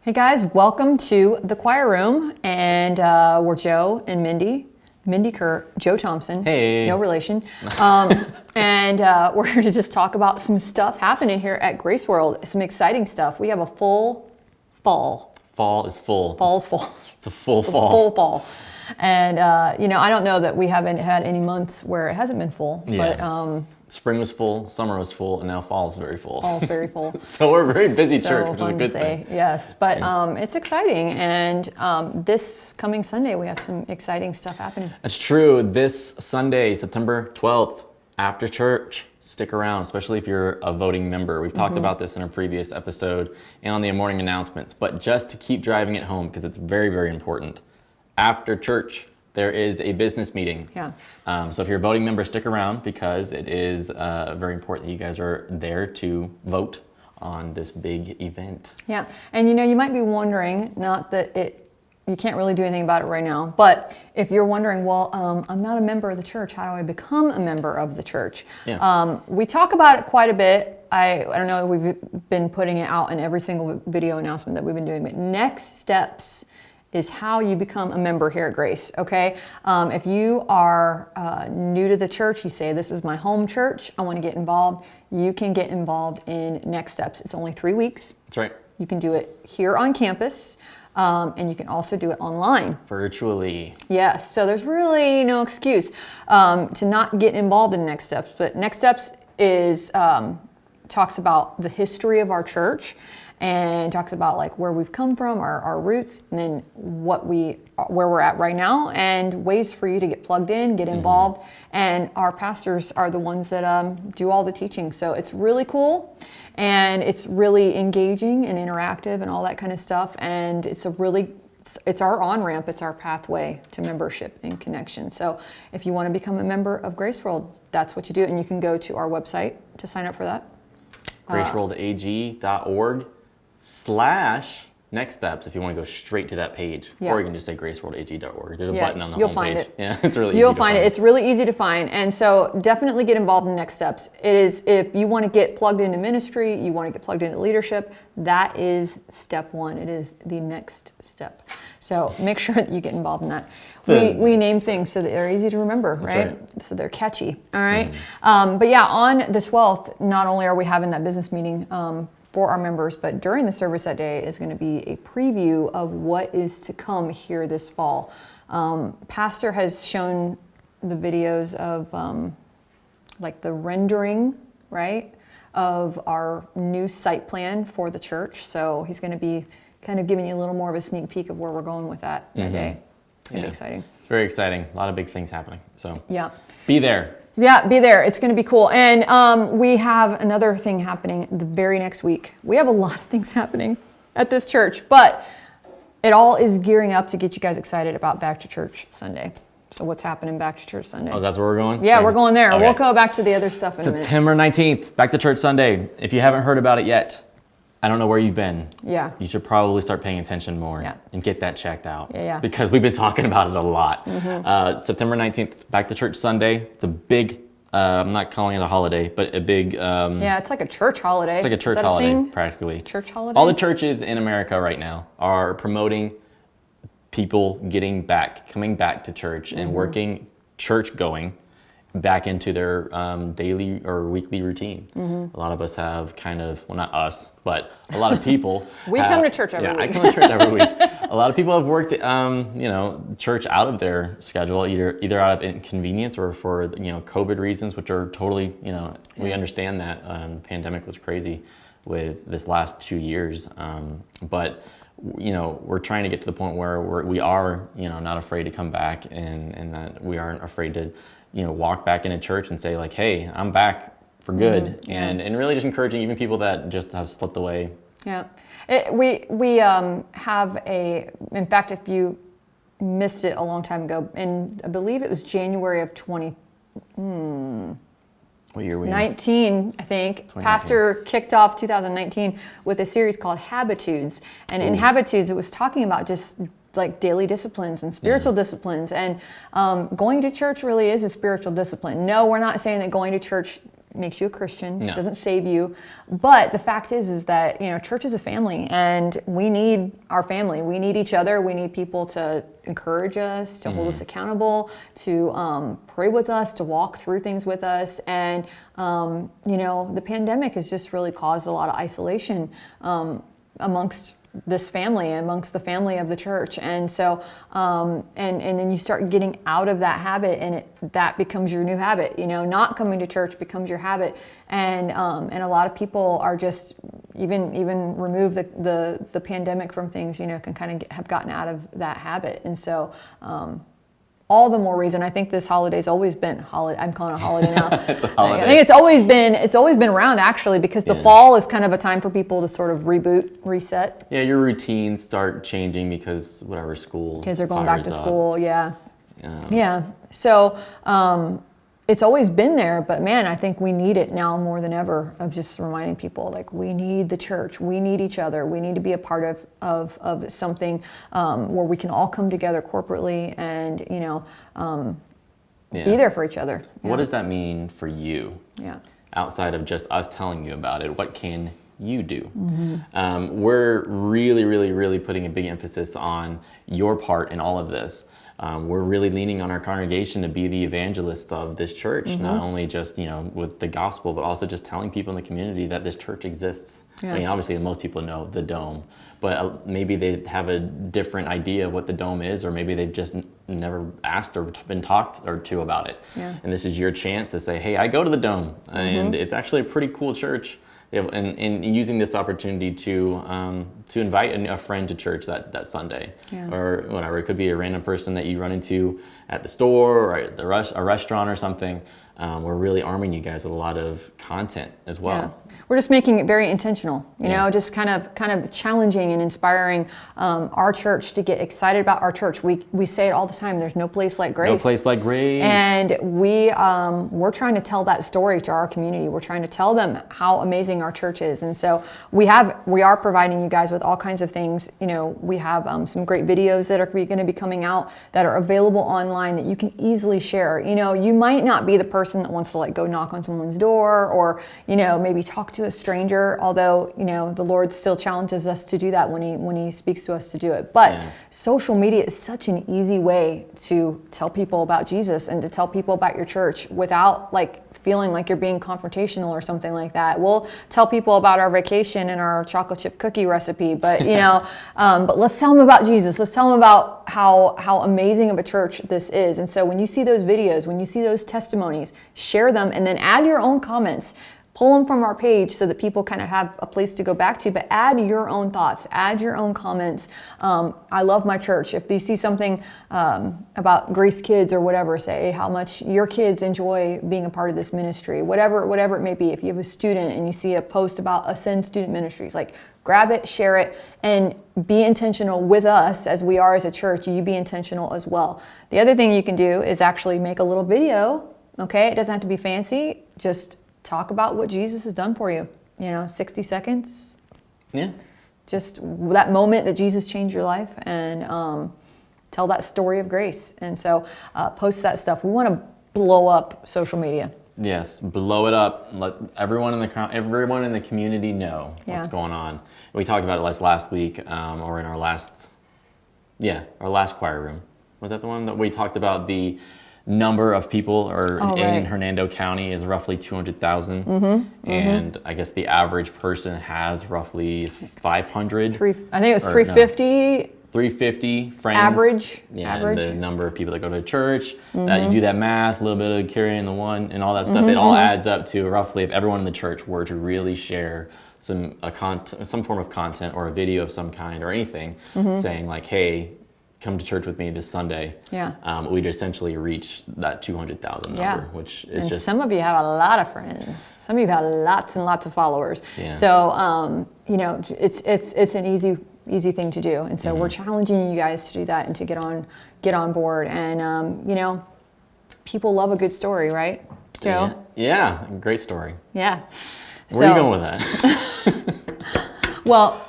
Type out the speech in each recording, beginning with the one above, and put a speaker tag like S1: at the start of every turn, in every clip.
S1: Hey guys, welcome to the choir room, and we're Joe and Mindy Kerr, Joe Thompson,
S2: hey,
S1: no relation, and we're here to just talk about some stuff happening here at Grace World, some exciting stuff. We have a full fall.
S2: Fall is full.
S1: Fall's full.
S2: It's a full fall.
S1: Full fall. And, I don't know that we haven't had any months where it hasn't been full, but
S2: spring was full, summer was full, and now fall's very full.
S1: Fall's very full.
S2: So we're a very busy
S1: so
S2: church, which is a good thing.
S1: Yes, but it's exciting, and this coming Sunday we have some exciting stuff happening.
S2: That's true. This Sunday, September 12th, after church, stick around, especially if you're a voting member. We've talked about this in a previous episode and on the morning announcements, but just to keep driving it home, because it's very, very important. After church, there is a business meeting.
S1: Yeah.
S2: So if you're a voting member, stick around because it is very important that you guys are there to vote on this big event.
S1: Yeah, and you might be wondering, not that you can't really do anything about it right now, but if you're wondering, well, I'm not a member of the church, how do I become a member of the church?
S2: Yeah.
S1: We talk about it quite a bit. I don't know, we've been putting it out in every single video announcement that we've been doing, but next steps is how you become a member here at Grace, okay? If you are new to the church, you say, this is my home church, I want to get involved, you can get involved in Next Steps. It's only 3 weeks.
S2: That's right.
S1: You can do it here on campus, and you can also do it online.
S2: Virtually.
S1: Yes, so there's really no excuse to not get involved in Next Steps, but Next Steps is talks about the history of our church, and talks about like where we've come from, our roots, and then where we're at right now, and ways for you to get plugged in, get involved. And our pastors are the ones that do all the teaching. So it's really cool, and it's really engaging and interactive and all that kind of stuff. And it's our on-ramp, it's our pathway to membership and connection. So if you want to become a member of Grace World, that's what you do. And you can go to our website to sign up for that.
S2: GraceWorldAG.org/Next Steps if you want to go straight to that page.
S1: Yeah.
S2: Or you can just say GraceWorldAG.org. There's a button on the
S1: you'll
S2: homepage.
S1: find it.
S2: Yeah, it's really easy
S1: You'll
S2: to
S1: find it. It's really easy to find. And so definitely get involved in Next Steps. It is, if you want to get plugged into ministry, you want to get plugged into leadership, that is step one. It is the next step. So make sure that you get involved in that. We name things so that they're easy to remember, right? So they're catchy. All right. But yeah, on the 12th, not only are we having that business meeting for our members, but during the service that day is going to be a preview of what is to come here this fall. Pastor has shown the videos of like the rendering, right, of our new site plan for the church. So he's going to be kind of giving you a little more of a sneak peek of where we're going with that day. It's going to be exciting.
S2: It's very exciting. A lot of big things happening. So
S1: yeah,
S2: be there.
S1: Yeah, be there. It's going to be cool. And we have another thing happening the very next week. We have a lot of things happening at this church, but it all is gearing up to get you guys excited about Back to Church Sunday. So what's happening Back to Church Sunday?
S2: Oh, that's where we're going?
S1: Yeah, we're going there.
S2: Okay.
S1: We'll go back to the other stuff in a minute.
S2: September 19th, Back to Church Sunday. If you haven't heard about it yet, I don't know where you've been.
S1: Yeah.
S2: You should probably start paying attention more and get that checked out.
S1: Yeah.
S2: Because we've been talking about it a lot. September 19th, Back to Church Sunday. It's a big, I'm not calling it a holiday, but a big...
S1: yeah, it's like a church holiday.
S2: It's like a church holiday, practically.
S1: Church holiday?
S2: All the churches in America right now are promoting people coming back to church and working church going back into their daily or weekly routine. A lot of us have kind of, well, not us, but a lot of people.
S1: We come to church every week.
S2: I come to church every week. A lot of people have worked, church out of their schedule, either out of inconvenience or for, COVID reasons, which are totally, we understand that. The pandemic was crazy with this last 2 years. But we're trying to get to the point where we are, not afraid to come back and that we aren't afraid to, walk back into church and say like, hey, I'm back for good. And really just encouraging even people that just have slipped away.
S1: Yeah. We have in fact, if you missed it a long time ago, and I believe it was January of
S2: What year were we
S1: 19, I think. Pastor kicked off 2019 with a series called Habitudes. And in Habitudes, it was talking about just like daily disciplines and spiritual disciplines. And going to church really is a spiritual discipline. No, we're not saying that going to church makes you a Christian.
S2: No.
S1: It doesn't save you. But the fact is that, church is a family, and we need our family. We need each other. We need people to encourage us, to hold us accountable, to pray with us, to walk through things with us. And, the pandemic has just really caused a lot of isolation amongst this family, amongst the family of the church. And so, and then you start getting out of that habit, and that becomes your new habit. Not coming to church becomes your habit. And a lot of people are just, even remove the pandemic from things, can kind of have gotten out of that habit. And so, all the more reason. I think this holiday's always been holiday. I'm calling it a holiday now.
S2: It's a holiday.
S1: I think it's always been around, actually, because the fall is kind of a time for people to sort of reboot, reset.
S2: Yeah, your routines start changing because whatever school.
S1: Kids are going back to school. Yeah.
S2: Yeah.
S1: Yeah. So it's always been there, but man, I think we need it now more than ever, of just reminding people, like, we need the church, we need each other, we need to be a part of something where we can all come together corporately and be there for each other.
S2: What does that mean for you?
S1: Yeah.
S2: Outside of just us telling you about it, what can you do? We're really, really, really putting a big emphasis on your part in all of this. We're really leaning on our congregation to be the evangelists of this church, not only just, with the gospel, but also just telling people in the community that this church exists.
S1: Yeah.
S2: I mean, obviously most people know the Dome, but maybe they have a different idea of what the Dome is, or maybe they've just never asked or been talked or to about it.
S1: Yeah.
S2: And this is your chance to say, hey, I go to the Dome, and it's actually a pretty cool church. And using this opportunity to invite a friend to church that Sunday, or whatever. It could be a random person that you run into at the store or at a restaurant or something. We're really arming you guys with a lot of content as well.
S1: Yeah. We're just making it very intentional, just kind of challenging and inspiring our church to get excited about our church. We say it all the time. There's no place like Grace.
S2: No place like Grace.
S1: And we're trying to tell that story to our community. We're trying to tell them how amazing our church is. And so we are providing you guys with all kinds of things. We have some great videos that are going to be coming out that are available online that you can easily share. You might not be the person that wants to go knock on someone's door, or maybe talk to a stranger, although the Lord still challenges us to do that when he speaks to us to do it. But social media is such an easy way to tell people about Jesus and to tell people about your church without feeling like you're being confrontational or something like that. We'll tell people about our vacation and our chocolate chip cookie recipe, but but let's tell them about Jesus. Let's tell them about how amazing of a church this is. And so when you see those videos, when you see those testimonies, share them and then add your own comments. Pull them from our page so that people kind of have a place to go back to, but add your own thoughts, add your own comments. I love my church. If you see something about Grace Kids or whatever, say how much your kids enjoy being a part of this ministry, whatever it may be. If you have a student and you see a post about Ascend Student Ministries, grab it, share it, and be intentional with us as we are as a church. You be intentional as well. The other thing you can do is actually make a little video, okay? It doesn't have to be fancy, just talk about what Jesus has done for you. 60 seconds.
S2: Yeah.
S1: Just that moment that Jesus changed your life, and tell that story of grace. And so post that stuff. We want to blow up social media.
S2: Yes, blow it up. Let everyone in the community know what's going on. We talked about it last week, or in our last choir room. Was that the one that we talked about? The number of people in Hernando County is roughly 200,000, and I guess the average person has roughly 500.
S1: I think it was 350.
S2: 350 friends.
S1: Average.
S2: And the number of people that go to church. You do that math, a little bit of carrying the one, and all that stuff. It all adds up to roughly, if everyone in the church were to really share some form of content or a video of some kind or anything, saying hey, come to church with me this Sunday. Yeah. We'd essentially reach that 200,000 number, which is
S1: and
S2: just.
S1: Some of you have a lot of friends. Some of you have lots and lots of followers. Yeah. So it's an easy thing to do, and so we're challenging you guys to do that and to get on board. And people love a good story, right, Joe?
S2: Yeah, great story.
S1: Yeah.
S2: Where are you going with that?
S1: Well,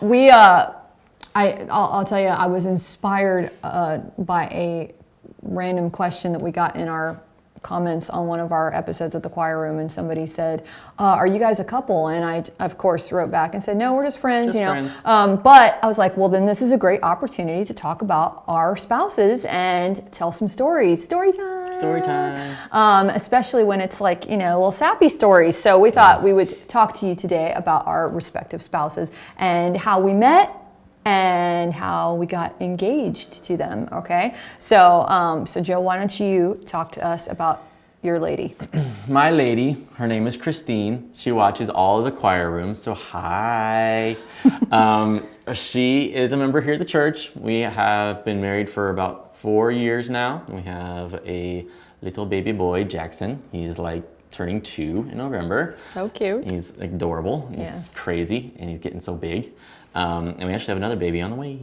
S1: I'll tell you, I was inspired by a random question that we got in our comments on one of our episodes of the choir room, and somebody said, are you guys a couple? And I, of course, wrote back and said, no, we're just friends,
S2: Friends.
S1: But I was like, well, then this is a great opportunity to talk about our spouses and tell some stories. Story time.
S2: Story time.
S1: Especially when it's like, little sappy stories. So we thought we would talk to you today about our respective spouses and how we met and how we got engaged to them, okay? So, Joe, why don't you talk to us about your lady?
S2: My lady, her name is Christine. She watches all of the choir rooms, so hi. She is a member here at the church. We have been married for about 4 years now. We have a little baby boy, Jackson. He's like turning 2 in November.
S1: So cute.
S2: He's adorable. He's crazy, and he's getting so big. And we actually have another baby on the way.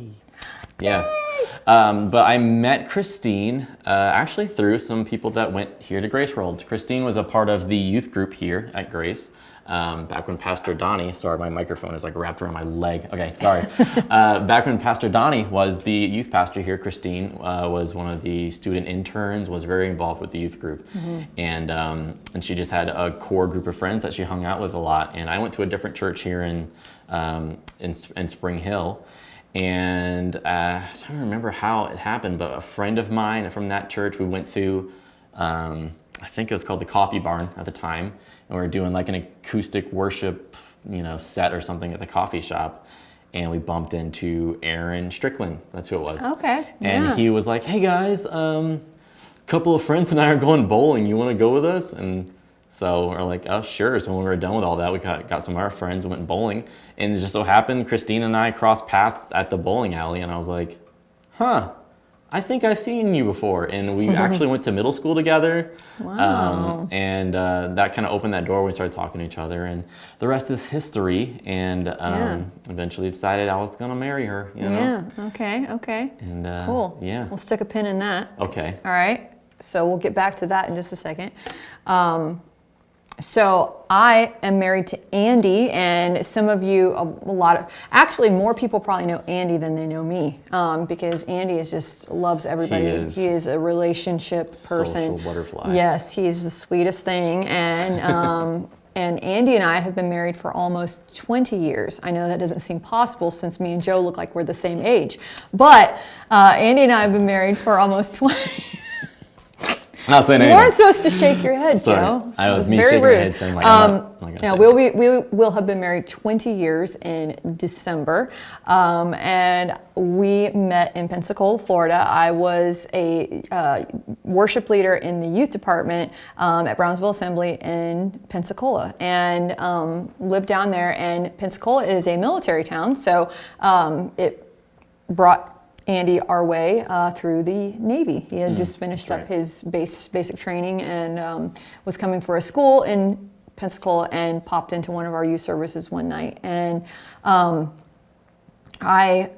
S2: Yeah. But I met Christine actually through some people that went here to Grace World. Christine was a part of the youth group here at Grace. Back when Pastor Donnie, sorry, my microphone is like wrapped around my leg. Okay, sorry. Back when Pastor Donnie was the youth pastor here, Christine was one of the student interns, was very involved with the youth group. And she just had a core group of friends that she hung out with a lot. And I went to a different church here in Spring Hill. And I don't remember how it happened, but a friend of mine from that church, we went to, I think it was called the Coffee Barn at the time, and we were doing like an acoustic worship, set or something at the coffee shop, and we bumped into Aaron Strickland. That's who it was.
S1: Okay.
S2: And he was like, "Hey guys, a couple of friends and I are going bowling. You want to go with us?" And so we're like, oh, sure. So when we were done with all that, we got some of our friends, went bowling. And it just so happened, Christine and I crossed paths at the bowling alley. And I was like, I think I've seen you before. And we actually went to middle school together.
S1: Wow.
S2: And that kind of opened that door when we started talking to each other. And the rest is history. And eventually decided I was going to marry her.
S1: Yeah, okay.
S2: And,
S1: Cool.
S2: Yeah.
S1: We'll stick a pin in that.
S2: Okay.
S1: All right. So we'll get back to that in just a second. So I am married to Andy, and some of you, actually more people probably know Andy than they know me, because Andy loves everybody. He is a relationship person.
S2: Social butterfly.
S1: Yes, he's the sweetest thing, and and Andy and I have been married for almost 20 years. I know that doesn't seem possible since me and Joe look like we're the same age, but Andy and I have been married for almost 20.
S2: Not saying
S1: you
S2: anything.
S1: weren't supposed to shake your head,
S2: Sorry.
S1: Joe.
S2: I was me
S1: very
S2: shaking
S1: rude.
S2: my head saying like, I'm not gonna say
S1: we will have been married 20 years in December, and we met in Pensacola, Florida. I was a worship leader in the youth department at Brownsville Assembly in Pensacola, and lived down there. And Pensacola is a military town, so it brought Andy our way through the Navy. He had just finished up his basic training and was coming for a school in Pensacola and popped into one of our youth services one night. And I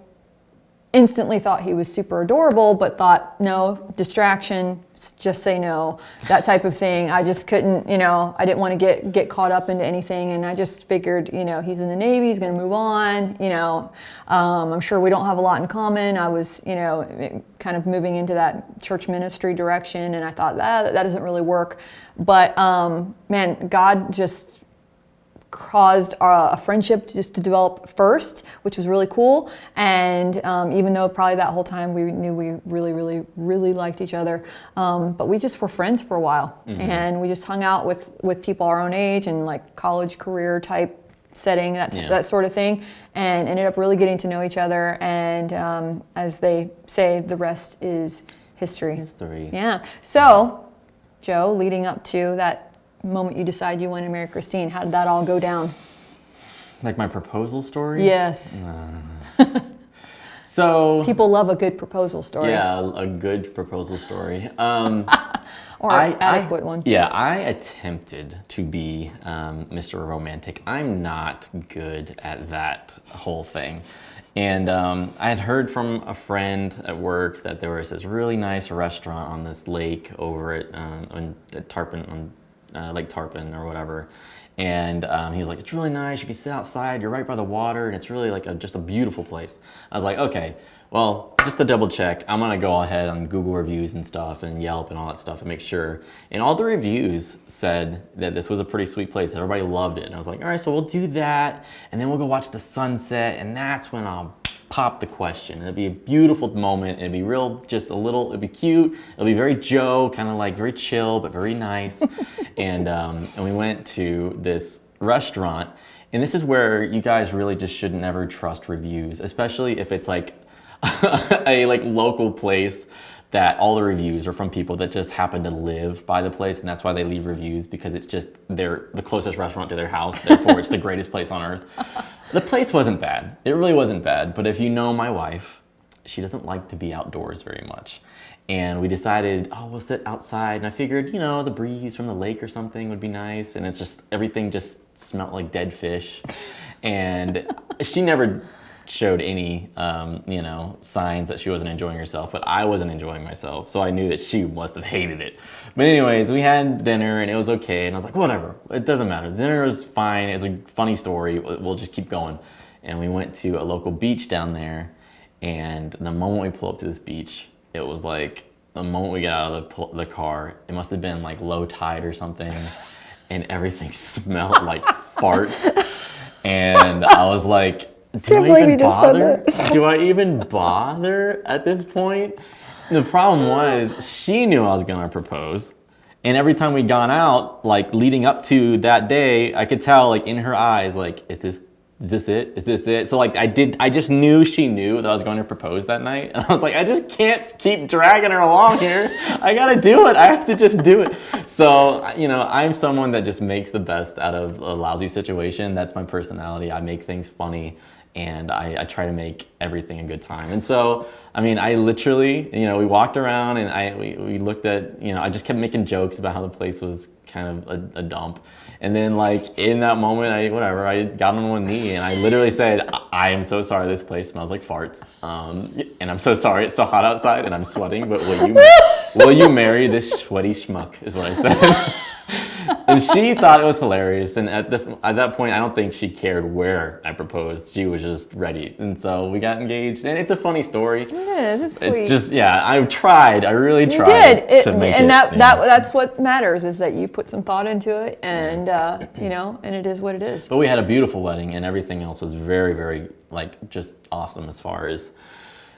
S1: instantly thought he was super adorable, but thought, no, distraction, just say no, that type of thing. I just couldn't, I didn't want to get caught up into anything. And I just figured, he's in the Navy, he's going to move on, I'm sure we don't have a lot in common. I was, kind of moving into that church ministry direction. And I thought that doesn't really work. But man, God just caused a friendship just to develop first, which was really cool. And even though probably that whole time we knew we really, really, really liked each other, but we just were friends for a while. And we just hung out with people our own age and like college career type setting, that sort of thing, and ended up really getting to know each other. And as they say, the rest is history. Yeah. So, Joe, leading up to that moment you decide you want to marry Christine, how did that all go down?
S2: Like my proposal story?
S1: Yes.
S2: So
S1: people love a good proposal story.
S2: Yeah, a good proposal story.
S1: Or an adequate one.
S2: Yeah, I attempted to be Mr. Romantic. I'm not good at that whole thing. And I had heard from a friend at work that there was this really nice restaurant on this lake over at Tarpon, Lake Tarpon or whatever. And he was like, it's really nice. You can sit outside. You're right by the water, and it's really like just a beautiful place. I was like, okay, well, just to double check, I'm gonna go ahead on Google reviews and stuff and Yelp and all that stuff and make sure. And all the reviews said that this was a pretty sweet place. Everybody loved it. And I was like, all right, so we'll do that, and then we'll go watch the sunset, and that's when I'll pop the question. It'll be a beautiful moment. It'll be real, just a little, it'll be cute. It'll be very Joe, kind of like very chill, but very nice. And we went to this restaurant, and this is where you guys really just should never trust reviews, especially if it's like a like local place that all the reviews are from people that just happen to live by the place, and that's why they leave reviews, because it's just they're the closest restaurant to their house, therefore it's the greatest place on earth. The place wasn't bad. It really wasn't bad, but if you know my wife, she doesn't like to be outdoors very much. And we decided, oh, we'll sit outside, and I figured, you know, the breeze from the lake or something would be nice, and it's just, everything just smelled like dead fish. And she never showed any, you know, signs that she wasn't enjoying herself, but I wasn't enjoying myself, so I knew that she must have hated it. But anyways, we had dinner, and it was okay, and I was like, whatever, it doesn't matter. Dinner was fine, it's a funny story, we'll just keep going. And we went to a local beach down there, and the moment we pulled up to this beach, it was like, the moment we got out of the car, it must have been like low tide or something, and everything smelled like farts, and I was like, do I even bother? Do I even bother at this point? The problem was, she knew I was gonna propose, and every time we'd gone out, like leading up to that day, I could tell like in her eyes, like, is this it? Is this it? So like I just knew she knew that I was going to propose that night, and I was like, I just can't keep dragging her along here. I gotta do it. I have to just do it. So, you know, I'm someone that just makes the best out of a lousy situation. That's my personality. I make things funny, and I try to make everything a good time. And so, I mean, I literally, you know, we walked around, and we looked at, you know, I just kept making jokes about how the place was kind of a dump. And then like in that moment, I got on one knee, and I literally said, I am so sorry, this place smells like farts. And I'm so sorry, it's so hot outside and I'm sweating, but will you marry this sweaty schmuck, is what I said. And she thought it was hilarious, and at that point, I don't think she cared where I proposed. She was just ready, and so we got engaged, and it's a funny story.
S1: It is. It's sweet.
S2: It's just, yeah, I really tried to make it.
S1: And that's what matters, is that you put some thought into it, and you know, and it is what it is.
S2: But we had a beautiful wedding, and everything else was very, very like just awesome as far as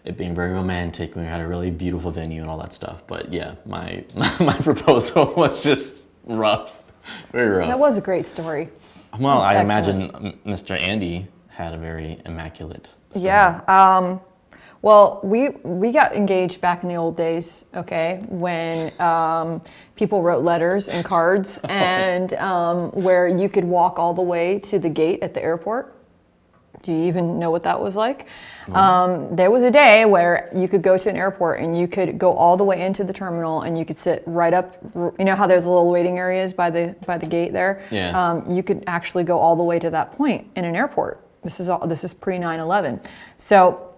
S2: it being very romantic. We had a really beautiful venue and all that stuff. But yeah, my proposal was just rough. Very rough.
S1: That was a great story.
S2: Well, I imagine Mr. Andy had a very immaculate story.
S1: Yeah. Well, we got engaged back in the old days, okay, when people wrote letters and cards, and where you could walk all the way to the gate at the airport. Do you even know what that was like? There was a day where you could go to an airport and you could go all the way into the terminal, and you could sit right up. You know how there's little waiting areas by the gate there?
S2: Yeah.
S1: You could actually go all the way to that point in an airport. This is pre 9/11. So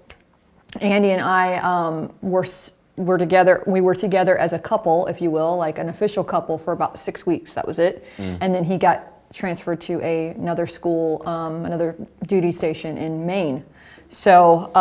S1: Andy and I were together. We were together as a couple, if you will, like an official couple, for about 6 weeks. That was it. And then he got transferred to another school, another duty station in Maine. So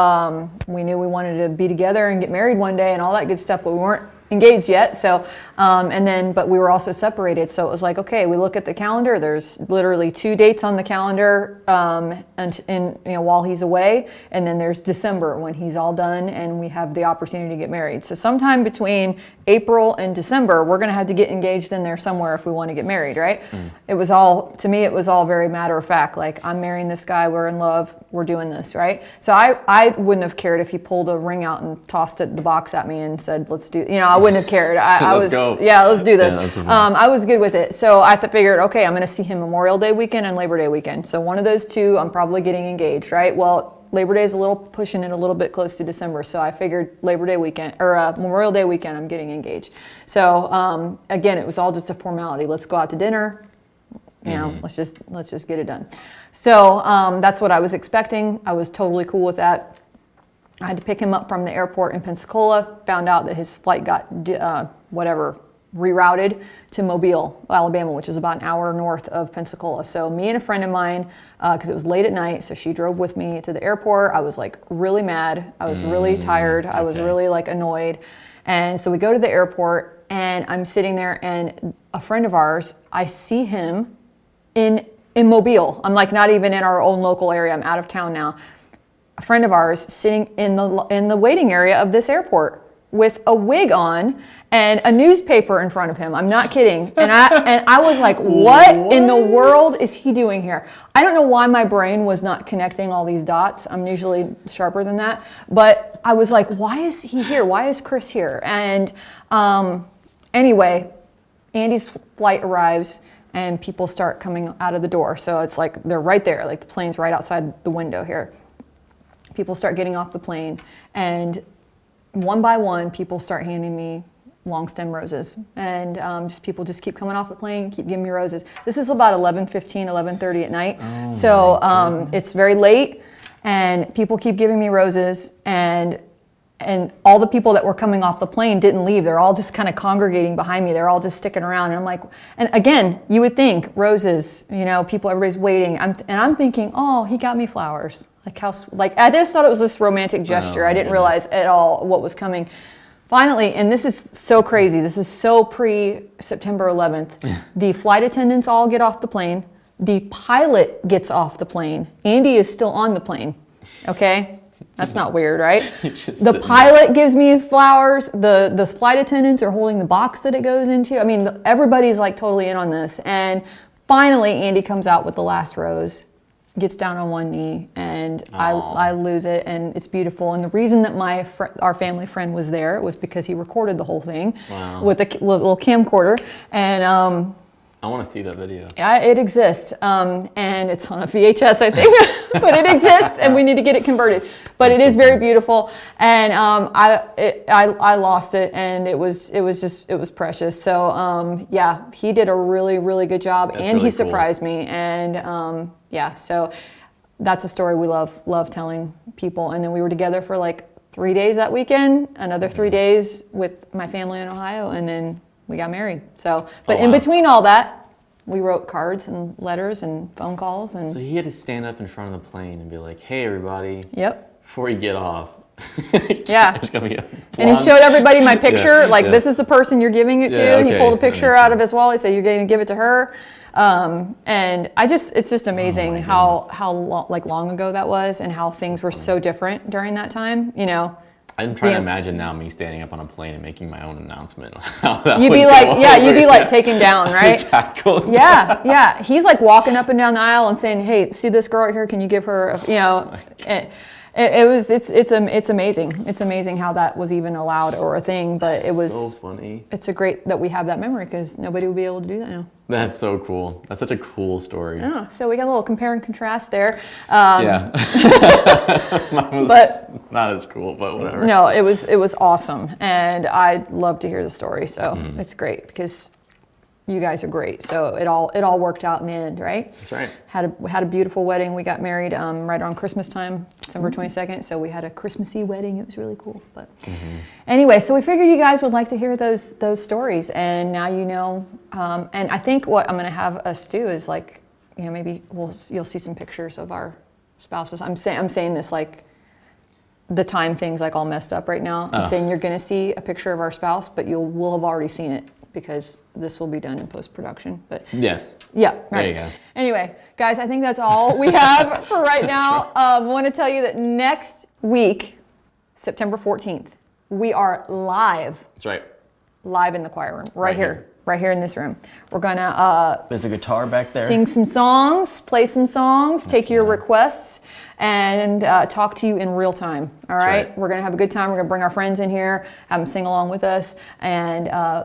S1: we knew we wanted to be together and get married one day and all that good stuff, but we weren't engaged yet. So, but we were also separated. So it was like, okay, we look at the calendar. There's literally 2 dates on the calendar, while he's away, and then there's December when he's all done and we have the opportunity to get married. So sometime between April and December, we're going to have to get engaged in there somewhere if we want to get married, right? It was all very matter of fact. Like, I'm marrying this guy, we're in love, we're doing this, right? So I wouldn't have cared if he pulled a ring out and tossed the box at me and said, let's do, I wouldn't have cared. Let's go. Yeah, let's do this. I was good with it. So I figured, okay, I'm going to see him Memorial Day weekend and Labor Day weekend. So one of those two, I'm probably getting engaged, right? Well, Labor Day is pushing it a little bit close to December. So I figured Labor Day weekend or Memorial Day weekend, I'm getting engaged. So again, it was all just a formality. Let's go out to dinner. Let's just get it done. So that's what I was expecting. I was totally cool with that. I had to pick him up from the airport in Pensacola, found out that his flight got rerouted to Mobile, Alabama, which is about an hour north of Pensacola. So me and a friend of mine, because it was late at night, so she drove with me to the airport. I was like really mad. I was really tired. I was really like annoyed. And so we go to the airport and I'm sitting there and a friend of ours, I see him in Mobile. I'm like not even in our own local area. I'm out of town now. A friend of ours sitting in the waiting area of this airport with a wig on and a newspaper in front of him. I'm not kidding. And I was like, what in the world is he doing here? I don't know why my brain was not connecting all these dots. I'm usually sharper than that. But I was like, why is he here? Why is Chris here? And anyway, Andy's flight arrives and people start coming out of the door. So it's like they're right there, like the plane's right outside the window here. People start getting off the plane and one by one, people start handing me long stem roses. And just people just keep coming off the plane, keep giving me roses. This is about 11:15, 11:30 at night. So it's very late and people keep giving me roses and all the people that were coming off the plane didn't leave. They're all just kind of congregating behind me. They're all just sticking around. And I'm like, and again, you would think roses, you know, people, everybody's waiting. I'm thinking, oh, he got me flowers. Like I just thought it was this romantic gesture. I didn't realize at all what was coming. Finally, and this is so crazy. This is so pre-September 11th. The flight attendants all get off the plane. The pilot gets off the plane. Andy is still on the plane. Okay? That's not weird, right? The pilot gives me flowers. The flight attendants are holding the box that it goes into. I mean, everybody's like totally in on this. And finally, Andy comes out with the last rose, gets down on one knee, and I lose it, and it's beautiful. And the reason that our family friend was there was because he recorded the whole thing with a little camcorder. And
S2: I want to see that video.
S1: Yeah, it exists, and it's on a VHS, I think, but it exists, and we need to get it converted. But it is very beautiful, and I lost it, and it was precious. So yeah, he did a really, really good job, and
S2: really
S1: he surprised me, and yeah, so that's a story we love telling people. And then we were together for like 3 days that weekend, another 3 days with my family in Ohio, and then we got married. So, but in between all that, we wrote cards and letters and phone calls. And
S2: so he had to stand up in front of the plane and be like, "Hey, everybody!"
S1: Yep.
S2: Before you get off.
S1: Yeah.
S2: There's gonna be
S1: and he showed everybody my picture. This is the person you're giving it to.
S2: Yeah, okay.
S1: He pulled a picture out of his wallet. He said, "You're going to give it to her." And it's just amazing how long ago that was, and how things were so different during that time. You know.
S2: I'm trying to imagine now me standing up on a plane and making my own announcement.
S1: You'd be like taken down, right?
S2: Tackled.
S1: Yeah. He's like walking up and down the aisle and saying, "Hey, see this girl right here? Can you give her?" It's amazing. It's amazing how that was even allowed or a thing. But it was
S2: so funny.
S1: It's a great that we have that memory because nobody would be able to do that now.
S2: That's so cool. That's such a cool story.
S1: Yeah. So we got a little compare and contrast there.
S2: Yeah. Mine was but not as cool, but whatever.
S1: No, it was awesome, and I'd love to hear the story. So it's great because you guys are great. So it all worked out in the end, right?
S2: That's right.
S1: Had a beautiful wedding. We got married right around Christmas time, December 22nd. So we had a Christmassy wedding. It was really cool. But anyway, so we figured you guys would like to hear those stories, and now you know. And I think what I'm going to have us do is like, you know, maybe you'll see some pictures of our spouses. I'm saying this like the time thing's like all messed up right now. I'm saying you're going to see a picture of our spouse, but we'll have already seen it, because this will be done in post-production. But
S2: yes.
S1: Yeah, right.
S2: There you go.
S1: Anyway, guys, I think that's all we have for right now. I want to tell you that next week, September 14th, we are live.
S2: That's right.
S1: Live in the choir room, right here in this room. We're gonna
S2: there's a guitar back there.
S1: Sing some songs, play some songs, take your requests, and talk to you in real time. All right? We're gonna have a good time. We're gonna bring our friends in here, have them sing along with us, and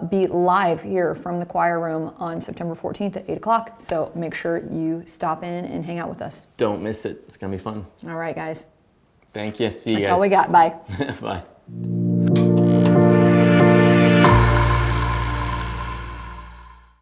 S1: be live here from the choir room on September 14th at 8 o'clock. So make sure you stop in and hang out with us.
S2: Don't miss it. It's gonna be fun.
S1: All right, guys.
S2: Thank you. See you guys.
S1: That's all we got. Bye.
S2: Bye.